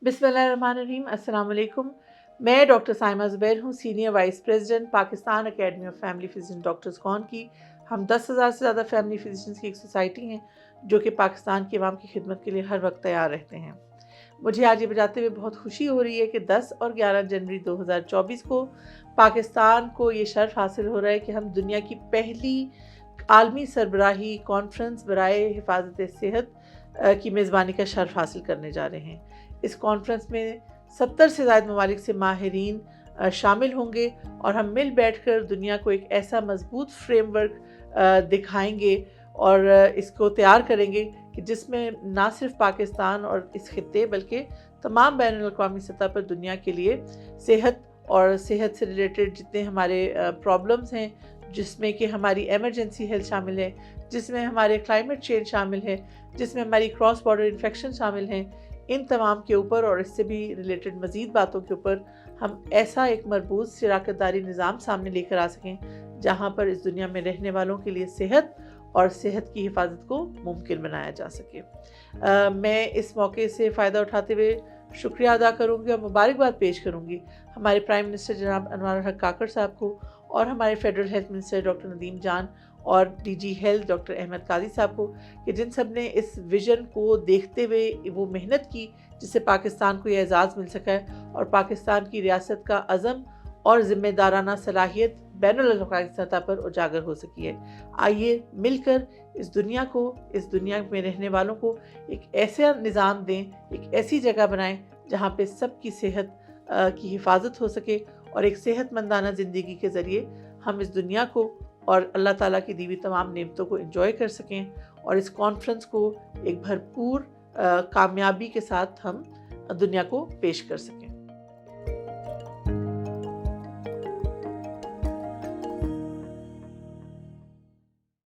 बिस्मिल्लाहिर्रहमानिर्रहीम। अस्सलाम वालेकुम। मैं डॉक्टर साइमा ज़ुबैर हूँ, senior vice president Pakistan academy of family physician doctors कौन की। हम 10,000 से ज़्यादा फैमिली फिजिशियंस की एक सोसाइटी हैं जो कि पाकिस्तान की आवाम की खिदमत के लिए हर वक्त तैयार रहते हैं। मुझे आज ये बताते हुए बहुत खुशी हो रही है कि 10 और 11 जनवरी 2024 को पाकिस्तान को ये शर्फ हासिल हो रहा है कि हम दुनिया की पहली आलमी सरबराही कॉन्फ्रेंस बराए हिफाजत सेहत की मेज़बानी का शर्फ हासिल करने जा रहे हैं। इस कॉन्फ्रेंस में 70 से ज़ायद ममालिक से माहिरीन शामिल होंगे और हम मिल बैठकर दुनिया को एक ऐसा मजबूत फ्रेमवर्क दिखाएंगे और इसको तैयार करेंगे कि जिसमें ना सिर्फ पाकिस्तान और इस खित्ते बल्कि तमाम बैनुल अक़वामी सतह पर दुनिया के लिए सेहत और सेहत से रिलेटेड जितने हमारे प्रॉब्लम्स हैं, जिसमें कि हमारी एमरजेंसी हेल्थ शामिल है, जिसमें हमारे क्लाइमेट चेंज शामिल है, जिसमें हमारी क्रॉस बॉर्डर इन्फेक्शन शामिल हैं, इन तमाम के ऊपर और इससे भी रिलेटेड मज़ीद बातों के ऊपर हम ऐसा एक मरबूत शराकतदारी निज़ाम सामने लेकर आ सकें जहाँ पर इस दुनिया में रहने वालों के लिए सेहत और सेहत की हिफाजत को मुमकिन बनाया जा सके। मैं इस मौके से फ़ायदा उठाते हुए शुक्रिया अदा करूँगी और मुबारकबाद पेश करूँगी हमारे प्राइम मिनिस्टर जनाब अनवर हक काकड़ साहब को और हमारे federal health minister doctor Nadeem जान और डीजी हेल्थ डॉक्टर अहमद काजी साहब को कि जिन सब ने इस विज़न को देखते हुए वो मेहनत की जिससे पाकिस्तान को ये एजाज़ मिल सका है और पाकिस्तान की रियासत का अज़म और ज़िम्मेदाराना सलाहियत बैनुल अक़वामी सतह पर उजागर हो सकी है। आइए मिलकर इस दुनिया में रहने वालों को एक ऐसा निज़ाम दें, एक ऐसी जगह बनाएं जहाँ पे सबकी सेहत की हिफाजत हो सके और एक सेहतमंदाना ज़िंदगी के ज़रिए हम इस दुनिया को और अल्लाह ताला की दी हुई तमाम नेमतों को एंजॉय कर सकें और इस कॉन्फ्रेंस को एक भरपूर कामयाबी के साथ हम दुनिया को पेश कर सकें।